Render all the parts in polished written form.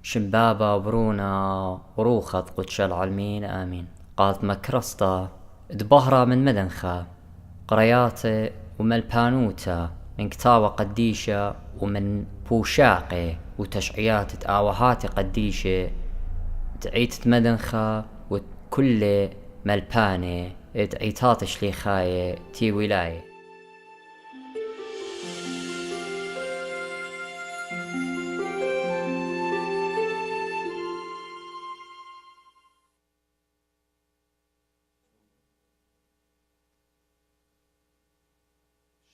شمبابا وبرونا وروخض قدش العالمين آمين. قالت مكرسطة دبهرة من مدنخة قرياتي وملبانوتا من كتاوة قديشة ومن بوشاقي وتشعيات تآوهاتي قديشة تعيت مدنخة وكل ملباني تعيتات شليخاية تي ولاية.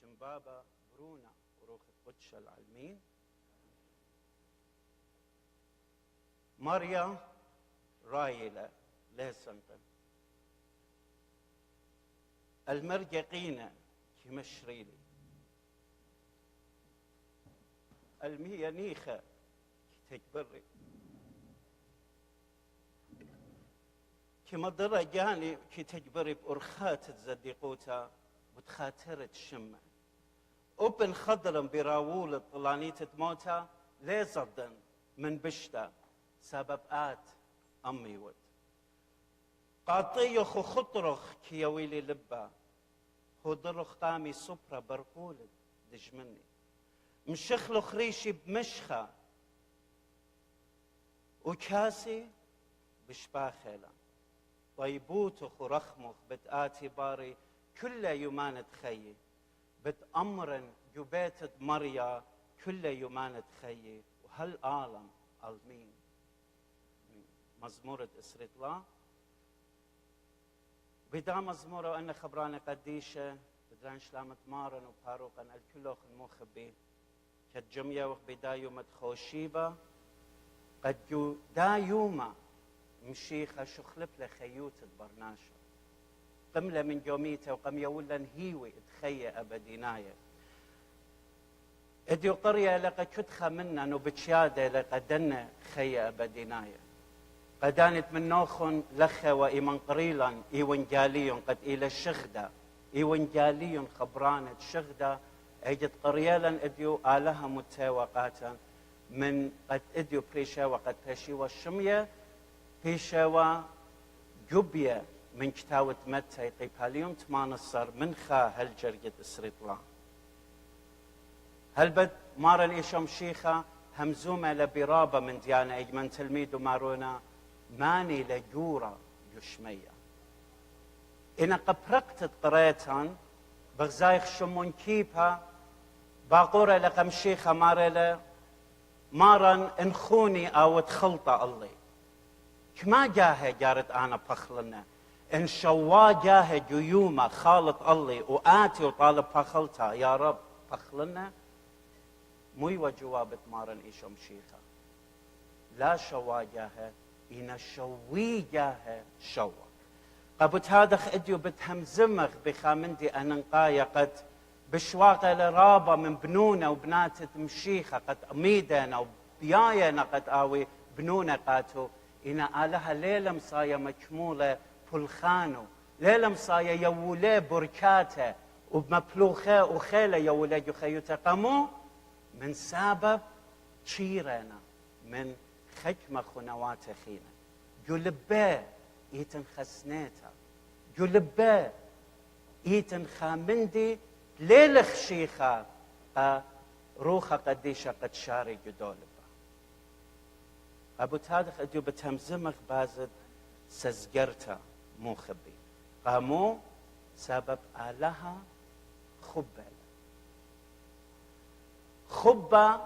شمبابا برونا وروخ قدش العلمين ماريا رايلة لهسنتن المرجقين كمشريلي الميانيخة كتجبري كمضرة جاني كتجبري بأرخات تزديقوتا بتخاترة شمة أبن خضرا براوول الطلانية موتا ليزردن من بشتا سبب آت أمي ود قاطيخ وخطرخ كيويلي لبا هدرخ قامي سبرا برقولد دجمني مشخلو خريشي بمشخة وكاسي بشباخيلا طيبوتخ ورخمخ بتآتي باري كل يومان تخيي بتأمرن جبيت مريا كل يومان تخيي وهالعالم المين مزمورة إسرة الله بدا مزمورة وأن خبرانة قديشة بدران شلامة مارن وباروقا الكلوخ المخبي كالجمية وبدا يوم تخوشيبا قد دا يوما مشيخة شخلب لخيوت البرناشة قملة من جوميته وقم يولن هيوي تخيى أبديناية اديو قرية لقد كتخة منا نبتشادة لقد دنا خيى أبديناية قدانت من نوخن لخة وإيمان قريلا إيوان جاليون قد إلى الشغدة إيوان جاليون خبرانة شغدة اجت قريالا اديو آلها متواقاتا من قد اديو بريشا وقد بريشيوا الشمية بريشاوا جبية من كتاوة متى يقيباليون تمانصر من خا هالجرقة إسريطلا هل مارن إيشام شيخة همزومة لبرابة من ديانا إجمن تلميذ مارونا ماني لجورة يشمية إن قبرقت قريتان بغزايخ شمون كيبها باقورة لقم شيخة مارلا مارن انخوني أو تخلطة الله كما جاهي جارت أنا بخلنا إن شوا جاهي جيومة خالط الله وآتي وطالب بخلتها يا رب بخلنا موي وجوابت مارن إيشم شيخة لا شوا جاهي إن شوي جاهي شوا قبت هذا اديو بتهمزمغ بخامندي أننقايا قد بشواقة لرابة من بنونة وبنات مشيخة قد أميدنا وبياينا قد آوي بنونة قاتو إن آلها ليلة مصايا مكمولة بلخانو ليلة مصايا يولي بركاته وبمبلوخة وخيلة يولي جخيوتا قمو من سبب تشيرنا من خجمة خنوات خينا جلبه إيتن خسنيتا جلبه إيتن خامندي ليلخ شيخة روخة قديشة قد شاري جدولبا أبو تادخ أديو بتهمزمخ بازد سزجرتا مو خبي قامو سبب آلها خبة خبة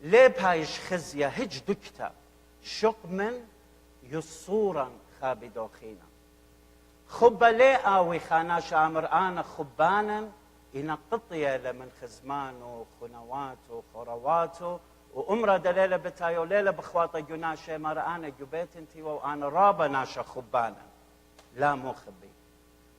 ليبهايش خزية هج دكتا شقمن يصورا خابي دوخينا خبة لي آوي خاناش عمر آنا خبانا إن قطية لمن خزمانو خنواتو خرواتو وأمرا دليلة بتايو ليلة بخواطة جناشة مر أنا جبيت انتي وأنا رابا ناشا خبانا لا مو خبي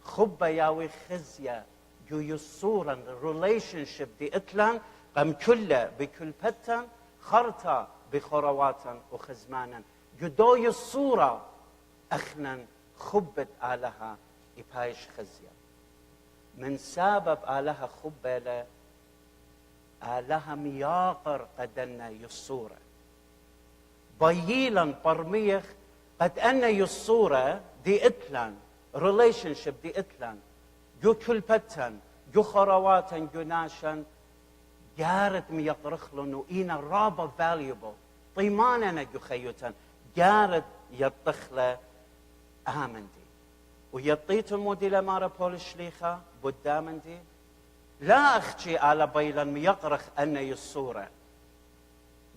خبة ياوي خزية جو يصورا ريليشن شيب دي إتلان قم كله بكل بتن خرطة بخرواتا وخزمانا جدو يصورة أخنا خبت آلها إبايش خزية من سبب آلها خبة آلها مياقر قدنا يصورة بايلا برميخ قد أن الصورة دي إتلان relationship دي إتلان جو كلبتن جو خرواتن جو ناشن جارت ميقرخلن وإينا رابا valuable طيماننا جو خيوتن جارت يطخله آمندي ويطيتن مودي لمارا بول الشليخة بدامندي لا أخشي على بيلا ميقرخ أن الصورة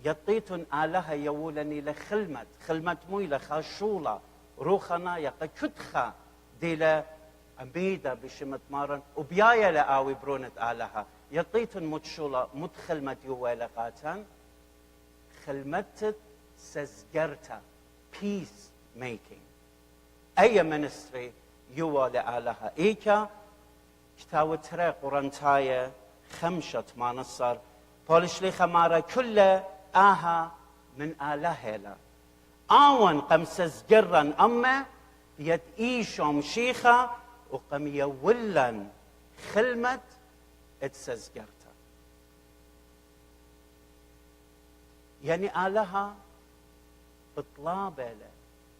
يطيتن آلها يولني خلمت مويلة خاشولة روخنا يقا كتخا ديلا أميدة بشمت مارن وبيايا لآوي برونت آلها يطيتن متشولة متخلمت يوالة قاتن خلمتت سزجرتا peace making أي منستري يوالة آلها إيكا كتاوتري قرنتايا خمشة ما نصر بولشليخة مارا كله آها من آلهلا آوان قم سزجرن أما يد إيشوم شيخة وقم يولن خلمت اتسزجرتا يعني آلها بطلابة له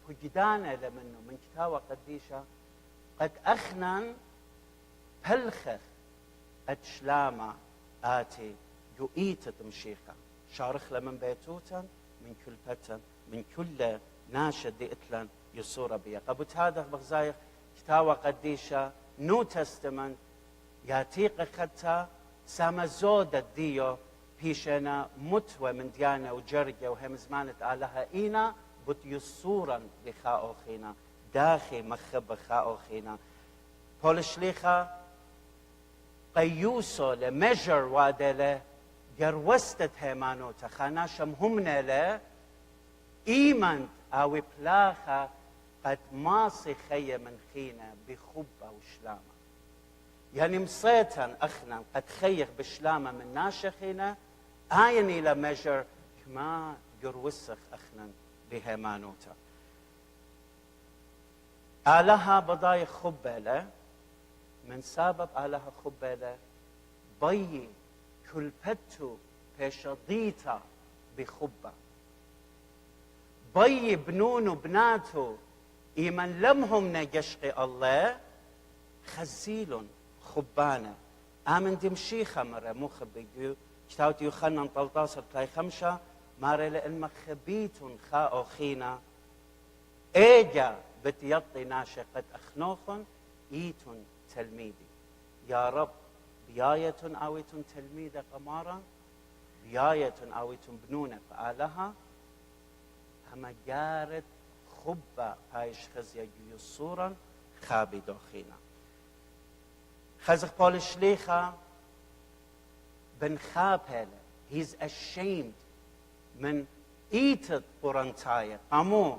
فجدانة لمنه من كتاوة قديشة قد أخنن بلخخ أتشلاما آتي جو إيتت مشيخة شارخ لمن بيتوتا من كل بتن من كل ناشد دي إتلان يصورة بيا قبوت هذا بغزايق كتاوة قديشة نو تستمن ياتيق خدتا سامزودة ديو بيشنا متوى من ديانة وجرقة وهم زمانة آلها إينا بت يصورا لخاء أخينا داخي مخب خاء أخينا بولشليخة قيوسو لمجر وادله جروستت هيمانوتا خاناشم همنا له إيمانت أو بلاخة قد ماصي خي من خينا بخبة وشلامة يعني مصيتا أخنا قد خيخ بشلامة من ناشخينا آيني لمجر كما جروسخ أخنا بهيمانوتا آلها بضاي خبالة من سبب آلها خبالة بيي كل بتو بشضيتا بخبة بي بنون وبناتو إيمن لمهم نجشق الله خزيل خبانة آمن دمشي خمرة مخبي كتاوت يوخنن طلطاسر تلاي خمشة ماري لإلما خبيتون خاء خينا إيجا بتيطي ناشقة أخنوخن إيتون تلميذي يا رب بياية آويتون تلميذة قمارا بياية آويتون بنونة فآلها هما جارت خبة هايش خزيا يصورا خابي دوخينا خزق بولشليخة بن خابهلة he's ashamed من إيتت قرنتاية قامو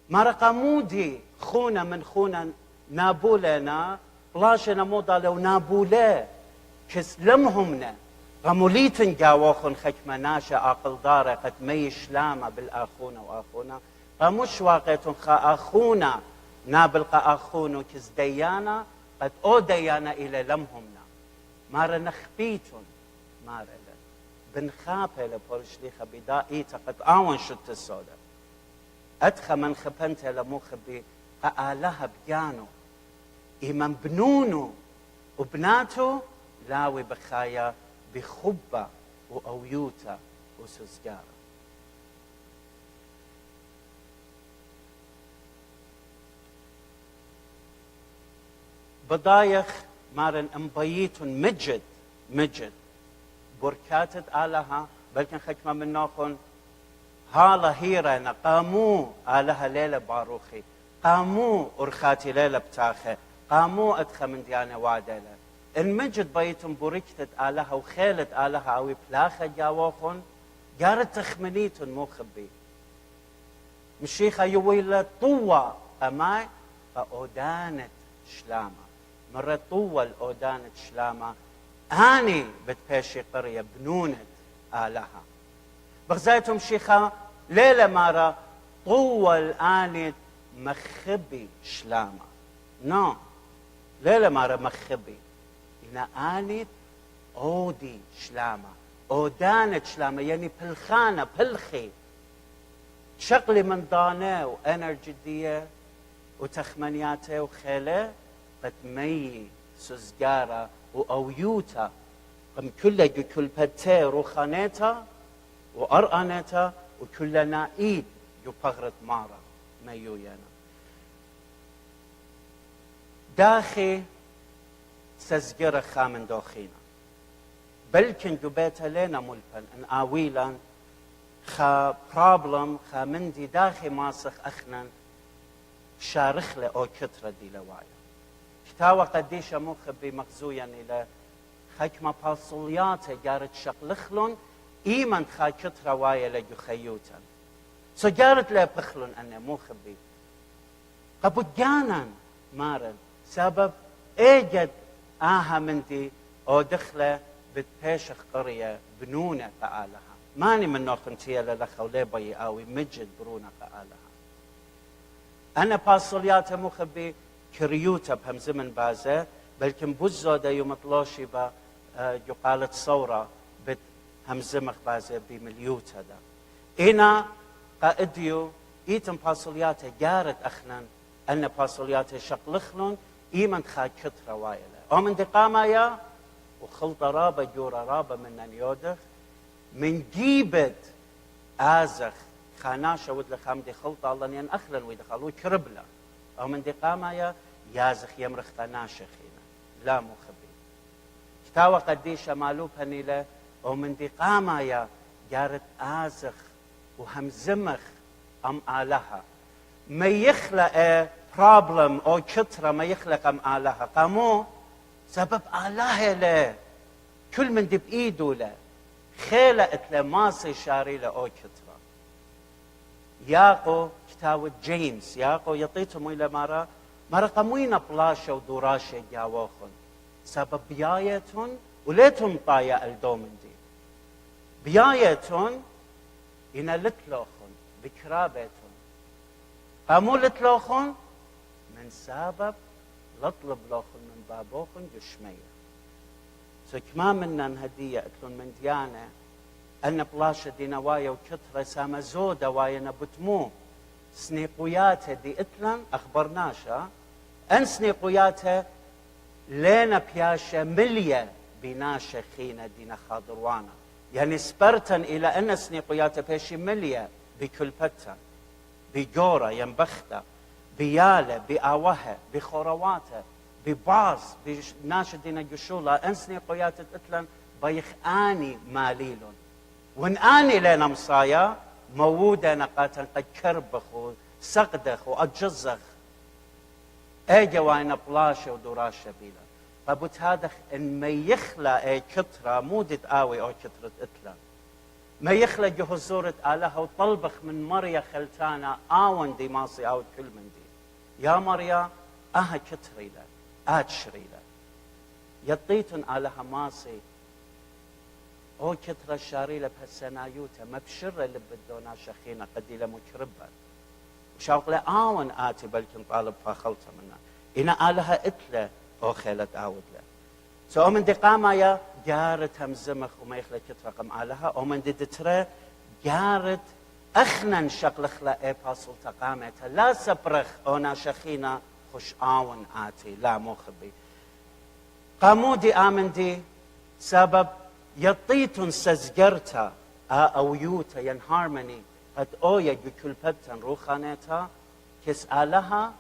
مارا قامودي خونا من خونا نابولنا بلاشنا موضة لو نابولا كس لمهمنا غموليتن جاوخن خكمة ناشا عقل دارة قد ميش لاما بالآخونا وآخونا غموش واقعتن خا آخونا نابلقى آخونا كس ديانا قد أو ديانا إلى لمهمنا مارا نخبيتن مارا بنخابها لبولشليخة بدائيتا قد آوان شت السودة أدخى من خبنتها لمخبي قالها بيانو إيمان بنونو وبناتو لاوي بخايا بخبة وأويوتا وسزجارة بضايخ مارن أمبييتون مجد بركاتت آلها بلكن خكمة من ناخن هالا هيرنا قامو آلها ليلة باروخي قامو أرخاتي ليلة بتاخي قامو أدخى من ديانة وعدلة المجد بيتم بركتت آلها وخيلت آلها أوي بلاخة جاوخن جارت تخمنيتن مو خبي مشيخة يويلة طوة أماي فأودانت شلامة مرة طوة الأودانت شلامة هاني بتباشي قرية بنونة آلها بغزايتهم شيخة ليلة مارا طوة الآنت مخبي شلامة نو ليلة مارا مخبي إنا آنت أودي شلامة أودانت شلامة يعني بلخانة بلخي شغلي من ضانه وانرجي ديه وتخمنياته وخيله قد مي سزجارة وأويوتا قم كل كل بتة روخانيتا وأرأنيتا وكل نائد يبغرت مارا ميويانا داخي سزجرة خامن دوخينا بلكن جبيت لنا ملبن ان آويلا خا بروبلم خا مندي داخي ماسخ أخنن شارخ له أو كترة دي لوايا كتاوة قديشة مخبي مخزويا إلى خكمة باصولياته جارت شقلخلون إيمان خا كترة وايا لجو خيوتا سو جارت له بخلون أنه مخبي قبو جانا مارن سبب إيجد آها مندي أو دخله بتبيشخ قرية بنونة قالها ماني من نوخنتيا للخو ليبي آوي مجد برونة قالها أنا باصولياته مخبي كريوتا بهم زمن بازه بلكن بوزودا يوم طلوشي با يقالت صورة بت هم زمخ بازه بمليوتا دا إنا قائديو إيتم باصولياته جارت أخنان أن باصولياته شقلخلون إيمن خا كترة وايلة ومن دقامة يا وخلطة رابة جورة رابة من يودخ من جيبت آزخ خاناشة ودل خامدي خلطة الله نين أخلن ويدخلوا كربلة أو من دقامة يازخ يمرخ خاناشة خينا لا مخبي كتاوة قديشة مالوب هنيلة أو من دقامة جارت آزخ وهمزمخ أم آلها ما يخلق بروبلم أو كترة ما يخلق أم آلها قامو سبب آلها له كل من دي بإيده له خلقت له ماسي شاري له أو كترة ياقو كتاوة جيمس ياقو يطيتهم إلى مرة قموين بلاشة ودوراشة جاوخن سبب بيايتهم وليتهم طايا الدومن دي بيايتهم إنا لتلوخن بكرابتهم قاموا لتلوخن من سبب لطلب لوخن من بابوخن جشمية سكما منن هدية اتلون من ديانة أن بلاشة دي نوايا وكترة سامة زودة وايا نبتمو سنيقوياتها دي اتلن أخبرناشا أن سنيقوياتها لينا بياشة مليا بناشا خينا دينا خاضروانا يعني سبرتن إلى أن سنيقوياتها بيشي مليا بكل بتا بجورة ينبختا بيالة بآوها بخورواتها بباز بناشا دينا جشولا أن سنيقوياتها اتلن بيخ آني ماليلون وان آني لنا مصايا موودة نقاتا قد كربخ وسقدخ وأجزخ اجا وانا بلاشة ودوراشة بيلا فبوت هذا ان ما يخلى اي كترة مودت آوي او كترة اتلا ما يخلى جهزورة آلها وطلبخ من مريا خلتانا آون دي ماصي او كل من دي يا مريا اها كتري لا اتشري لا يطيتن آلها ماصي او كترة شاريلة بهالسنايوتا مبشرة اللي بدونا شخينا قديلة مكربة وشاوق له آون آتي بلكن طالب فاخلته منا إنا آلها إتلة أو خيلة آود له سو من دقامة يا جارت همزمخ وما يخلى كترة قم آلها أو من دترة جارت أخنن شقلخ لا إيباسل تقامتها لا سبرخ أو ناشخينا خش آون آتي لا مخبي قامودي آمن دي سبب يطيتن سزجرتا أو يوتا ين هارموني قد أويا بكل بتن روخانيتا كس آلها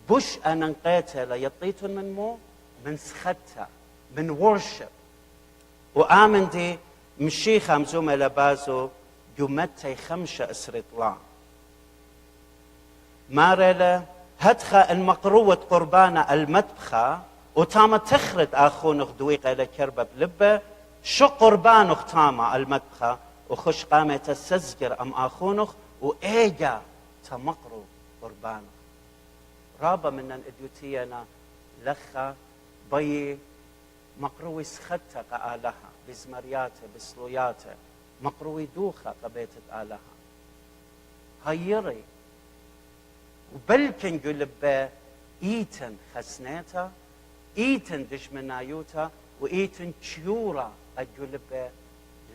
بش أننقيتها ليطيتن من مو من سختها من ورشب وآمن دي مشيخة مزومة لبازو جمتي خمشة اسرطلا مارلا هدخة المقروة قربانة المدبخة وتاما تخرد آخونخ دويقة لكربة بلبة شو قربانخ تاما المدبخة وخش قامة السزجر أم آخونخ وإيجا تمقرو قربانخ رابا من الإديوتينا لخا بي مقروي سختة قالها بزمرياته بسلوياته مقروي دوخة قبيتت آلها هيري وبلكن قلب إيتن خسنيتا إيتن دشمنايوتا وإيتن تشورا قلب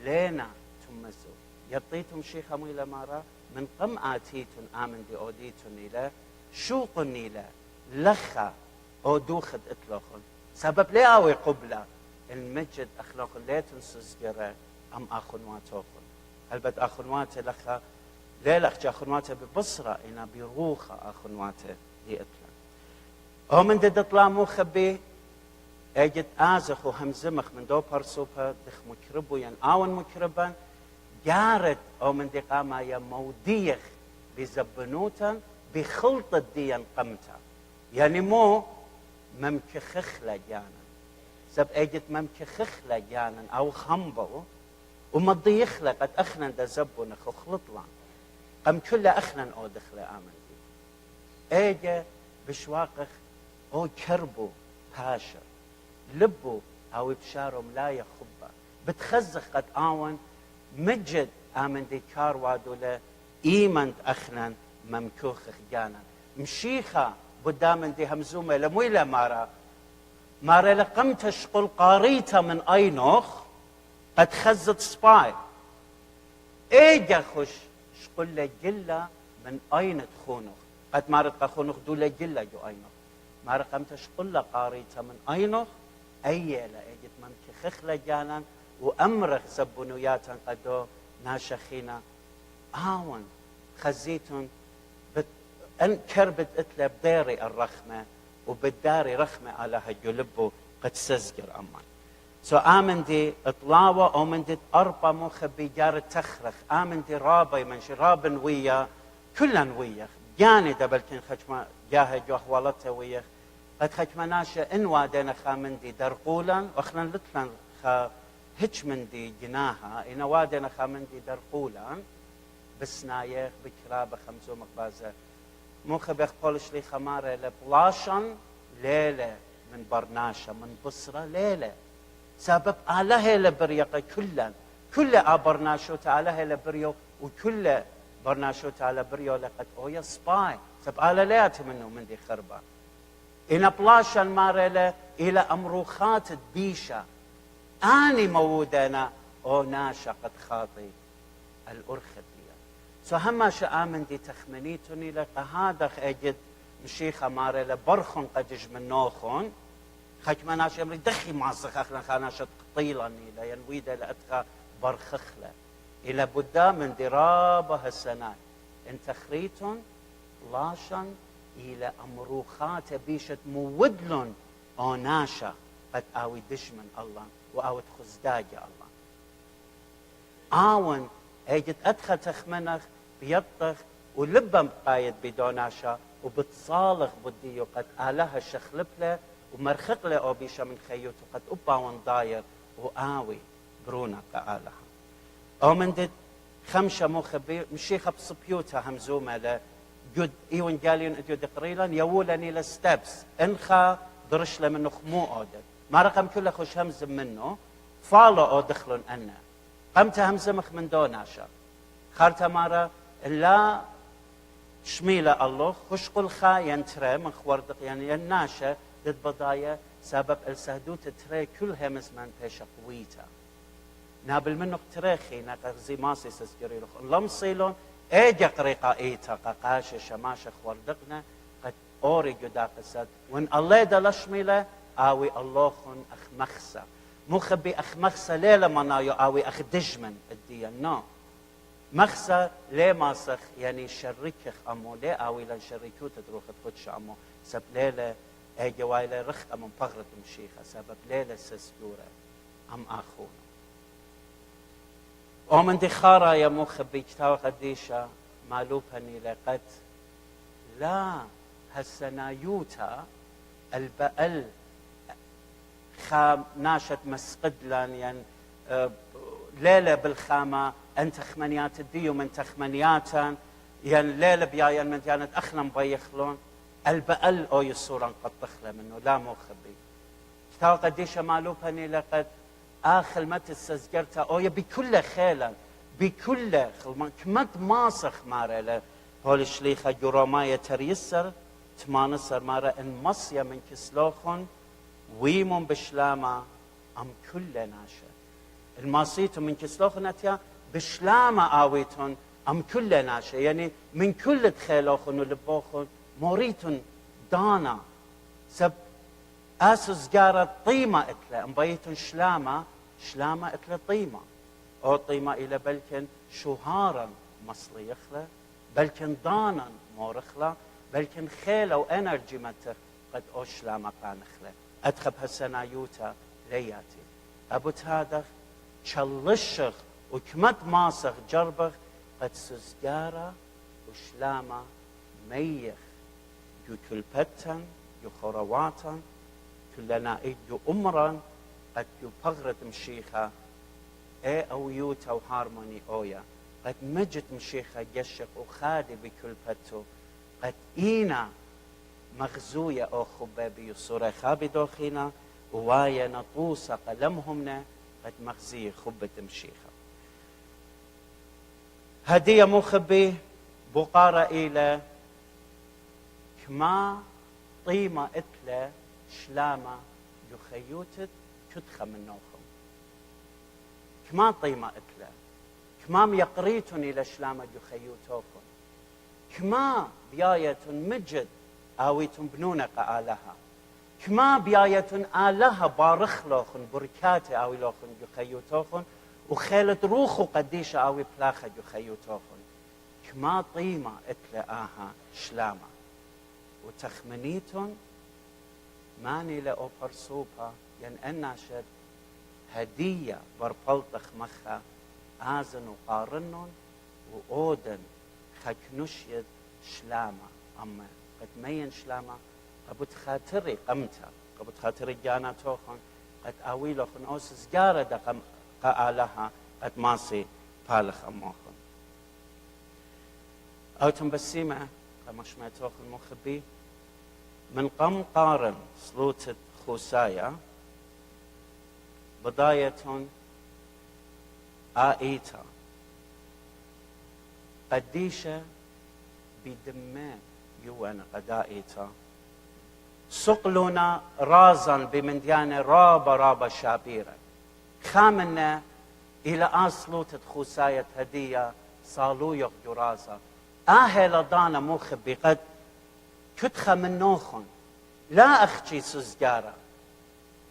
لينا تمزو يطيتم شيخ ميلا مارا من قم آتيتن آمن دي أوديتن إلى شوقن إلى لخا أو دوخد إطلاقن سبب ليه أوي قبلة المجد أخلاقن ليه تنسزجرة أم أخنواتوخن البت أخنواته لخا ليه لخ أخنواته ببصرة إنا بروخة أخنواته دي إطلاق أو من دي تطلع مخبي اجت ازخ وهمزمخ من دو برسوبها دخ مكربو ين اون مكربا جارت او من دي قاما يا موديخ بزبنوتا بخلطة ديان قمتا يعني مو ممكخخلة جانا سب اجت ممكخخلة جانا او خمبو ومضيخلة قد اخنن دا زبنا خخلطلا قم كل اخنن او دخلة امن دي اجا بشواقخ او كربو هاشر لبو او بشارم لا يخبا بتخزخ قد آون مجد آمن دي كار وادولا ايمند اخنن ممكوخ جانا مشيخة بدامن دي همزومة لمويلة مارا لقمت شقل قاريتا من اينوخ قد خزت سباي ايجا خوش شقل لجلة من اين تخونوخ قد مارت قخونوخ دولا جلة جو اينوخ مارا قمت شقل قاريتا من اينوخ أيلا اجت ممكخخلة جانا وأمرخ زبنوياتا قدو ناشخينا آون خزيتون أن كربت إتلا بداري الرخمة وبداري رخمة على هجلبو قد سزجر أمان آمن دي إطلاوة أو من دي أربا مخبي جار تخرخ آمن دي رابا منشي رابن ويا كلن ويا جاني دبلكن خشما جاها جوهوالته ويا قد خجمناشا إن وادنا خامندي درقولا وأخنا لطلن هج من دي جناها إن وادنا خامندي درقولا بسنايخ بكرابة خمسو مقبازة مخبخ قولش لي خمارة لبلاشن ليلة من برناشا من بصرة ليلة سبب آله لبريقة كل برناشو تعاله لبريو وكل برناشو تعالى بريو لقد أويا سباي سبب آله ليات منه من دي خربة إن بلاشا المارلة إلى أمروخات بيشة أني مودنا أو ناشا قد خاطي الأرخد لي هما شآمن دي تخمنيتني لك هذا أجد مشيخة مارلة برخن قدج من نوخن خجمناش يمري دخي معصخ أخنا خاناشة قطيلني لا ينويد لأتخى برخخلة إلى بدا من درابة السنة إن تخريتن لاشن إلى أمروخات بيشت مودلن أو ناشا قد آوي دشمن الله وآوي خزداج الله آون اجت أدخل تخمنخ بيطخ ولبم قايد بدوناشا وبتصالخ بديو قد آلها شخلبله ومرخقله أو بيشا من خيوت وقد أباون داير وآوي برونا كآلها أو من دد خمشة مخبي مشيخة بصبيوتها همزومة له جد ايون جاليون اديو دقريلا يولني لستبس انخا درش له منه خمو اودد ما رقم كله خوش همز منه فالو او دخلون انا قمت همزمخ من دوناشا خارتا مارا لا شميلة الله خوش قل خا ينترى من خوردق يعني يناشا دد بضايا سبب السهدوت ترى كل همز من بيش قويتا نابل منه تريخي نقرزي ماسي سسجري لخ لمصيلون ايجا قريقا ايتا قاقاشا شماشا خوردقنا قد اوري جدا قصد وان الله دا لشميلة آوي الله خن اخمخسا مخبي اخمخسا ليلة منايو آوي اخدجمن الديان نو مخسا ليه ماسخ يعني شركخ امو ليه آوي لان شركو تدروخ تخدش امو سب ليلة ايجا وايلة رخ امو بغرة مشيخة سبب ليلة سسجورة ام اخونا ومن دي خارا يا مخبي كتاوى قديشة مالوبهني لقد لا هالسنايوتا البقل خام ناشت مسقدلان يعني ليلة بالخامة أن تخمنيات الديو من تخمنياتا يعني ليلة بيايا من كانت أخنا مبيخلون البقل أو يصورا قد تخلى منه لا مخبي كتاوى قديشة مالوبهني لقد آخر مت السزجرتا أو بكل خيلا بكل كمت ماسخ مارا هول شليخة جراماية تريسر تمانسر مارا إن مصيا من كسلوخن ويمون بشلاما أم كل ناشا الماسيتو من كسلوخن أتيا بشلامة آويتون أم كل ناشا يعني من كل تخيلوخن ولبوخن موريتون دانا سب آسوس جارة طيمة إكلا أمبيتون شلامة إكلا طيمة أو طيمة إلى بلكن شهارا مصلي يخلا بلكن دانا مورخلا بلكن خيلة وإنرجي متر قد أو شلامة قانخلا أدخب هالسنايوتا لياتي أبو تادخ شلشخ وكمت ماسخ جربخ قد سزجارة وشلامة ميخ يو كلبتن يو خرواتن كلنا يو أمرا قد يو بغرت مشيخة أو يوتا وهارموني أويا قد مجت مشيخة جشق وخادي بكلبتو قد إينا مغزوية أو خبابي صورة خابي دوخينا ووايا نطوسة قلمهمنا قد مغزية خبة مشيخة هدية مخبي بقارة إلى كما طيمة إتلة شلامة يخيوتت كتخة من نوخم كما طيمة إتلة كما يقريتن إلى شلامة يخيوتوكم كما بياية مجد آويتن بنونق آلها كما بياية آلها بارخلوخن بركات آوي لوخن يخيوتوخن وخيلة روخو قديشة آوي بلاخة يخيوتوخن كما طيمة إتلة آها شلامة وتخمنيتن ماني لأوبر سوبا ين أناشد هدية بربلطخ مخا آزن وقارنن وأودن خكنشيد شلامة أما قد مين شلامة قبت خاطري قمتا قبت خاطري جانا توخن قد آويلوخن أوسس جارة دا قالها قد ماسي بالخ أموخن أو تنبسيمة قمش ما توخن مخبي من قم قارن سلوتة خوسايا بداية آئيتا قديشة بدماء يوانا قدائيتا سقلنا رازا بمنديان رابا شابيرا خامنا إلى أصلوتة خوساية هدية صالو يقجو رازا آهل دانا مخبي قد كتخة من نوخن لا أخشي سزجارة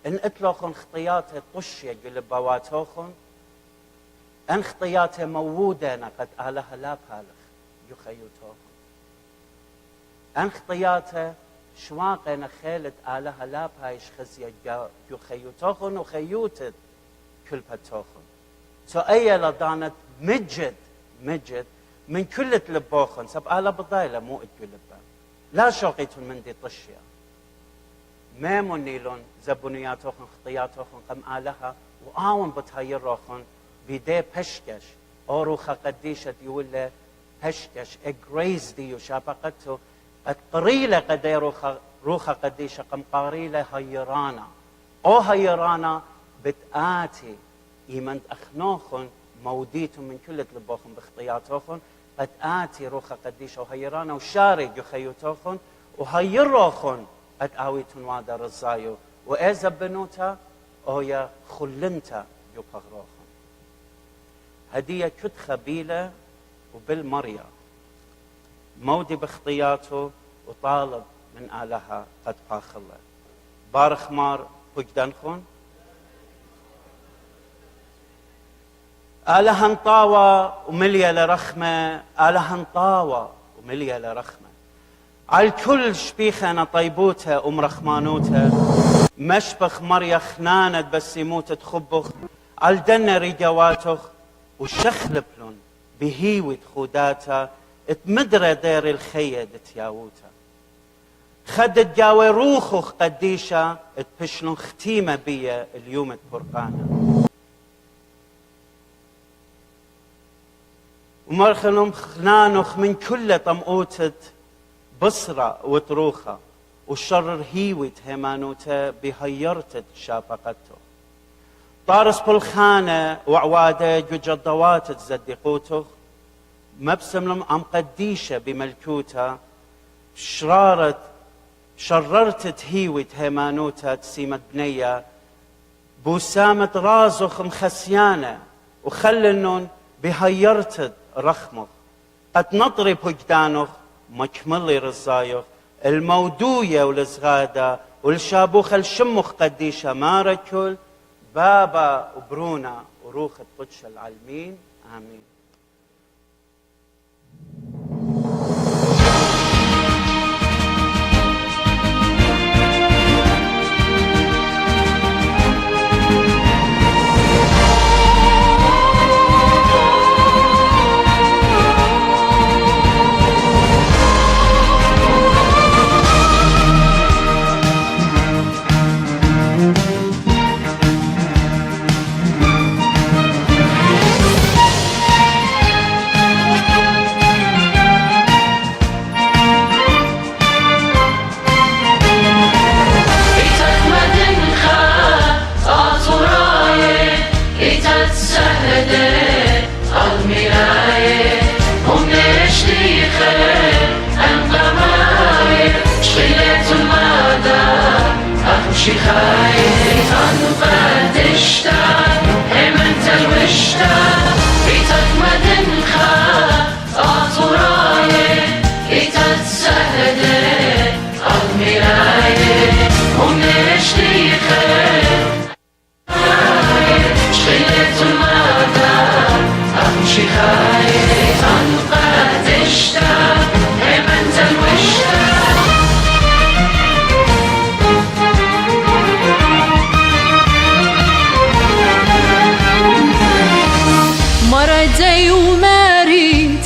إن إطلقن خطياتها طشية قلبواتوخن أن خطياتها موودة قد آلها لا بالخ يخيوتوخن أن خطياتها شواقنا خيلت آلها لا بايش خزية يخيوتوخن وخيوتت كل بتوخن سو أي لدانت مجد من كل تلبوخن سب آلا بضايلة مو اتجلبا لا شوقيتون من دي طشية ما منيلون زبونياتوخن خطياتوخن قم آلها وآون بتهيروخن بيدي بشكش أو روخة قديشة يقول بشكش اجريز ديو شابقته قد قريلة قدي روخة قديشة قم قاريلة هيرانا أو هيرانا بتآتي إيمن أخنوخن موديتم من كل تلبوخن بخطياتوخن قد آتي روخة قديشة وهيرانا وشاري يخيوتوخن وهيروخن قد آويتون وادا رزايو وإذا بنوتا أو يا خلنتا يبغروخن هدية كت خبيلة وبالمريا مودي باختياته وطالب من آلها قد قاخلة بارخ مار بجدنخن آلها انطاوة ومليا لرخمة آلها انطاوة ومليا لرخمة على الكل شبيخنا طيبوتها ومرخمانوتها مشبخ مريا خنانت بس يموت تخبخ على الدنة رجواتخ وشخلبلن بهيوة خوداتا اتمدرى دير الخيد تياوتا خدت جاوي روخخ قديشة اتبشلن ختيمة بيا اليوم البرقانة ومرخلهم خنانخ من كل طمقوتت بصرة وتروخة وشرر هيوة هيمانوتا بهيرتت شافقته طارس بالخانة وعوادة جدوات تزدقوته مبسم لهم عم قديشة بملكوتا شررت هيوة هيمانوتا تسيمت بنية بوسامة رازخ مخسيانة وخلنن بهيرتد رخمخ قد نطرب هجدانخ مكملي رزايخ المودوية والزغادة والشابوخ الشمخ قديشة ماركل بابا وبرونا وروخ القدس العلمين آمين.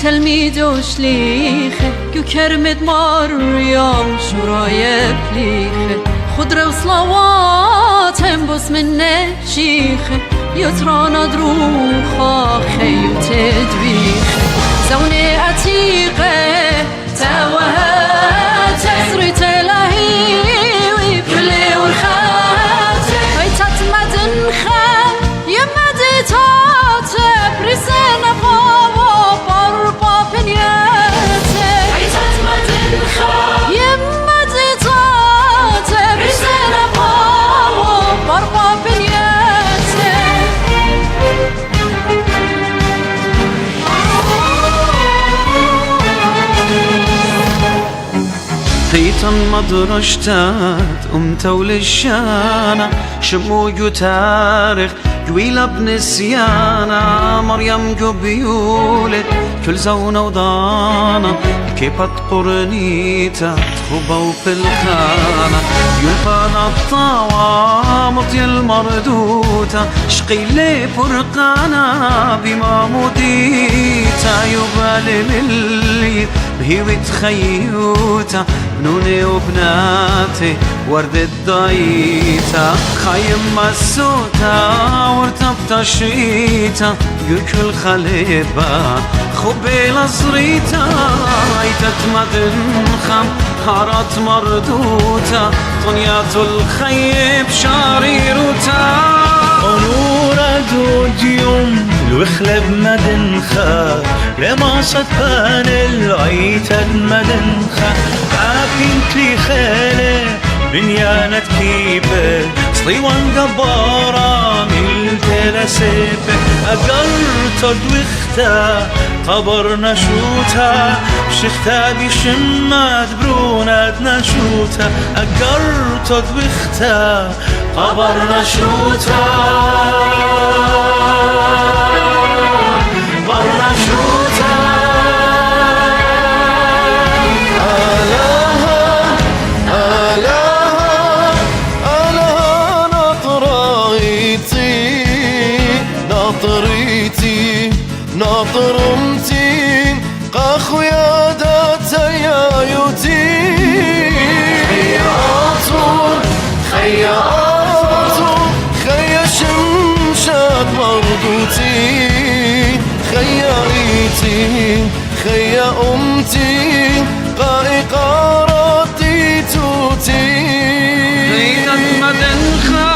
تلميذ وشليخه كرمت مريم شرايا بليخه خضرة وصلوات بس من شيخه يترانا دروخه خي وتدويخه زوني عتيقه توها تسري تلاهي ويبلي ورخاته هيتات مدنخه يمديتات برسانه هيتن مدرشتات تولي الشانة شمو جو تاريخ جويلة بنسيانا مريم جو بيولد كل زونة وضانة كيبت قرنيتا تخوبة وبالخانة يلفانا الطاوة مطي المردوتا شقي لي فرقانا بما مديتا يبالي ملي بهي تخيوتا بنوني وبناتي ورد الضيتا خايم مسوتا ورتبت الشيتا يوكل الخليبة خبي لصريتا ايتت مدن خم هارات مردوتا طنيات الخيب شاريروتا ونور دوديوم الوخلب مدنخا لما صدفان العيتد مدنخا عاكين كلي خالة بنيانة كيبة صليوان قبارة من التلسفة أقرتد وختا قبر نشوتا شختا بشمات برونات نشوتا أقرتد وختا قبر نشوتا قبر نشوتا ناطرمتي قاخويا داتا يا يوتي خياطور خيا شمشات مردوتي خيايتي خيا أمتي قائقارتي توتي هيتت مدنخا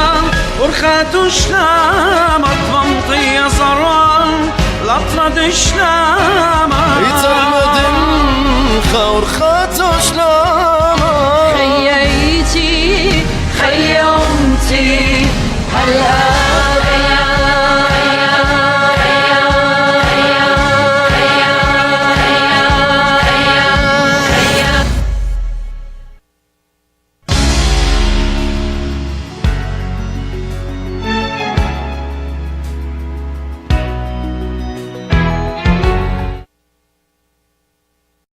ورخات شلام أطبمطي يا صرام لطرد شلام هيتت مدنخا ورخات شلام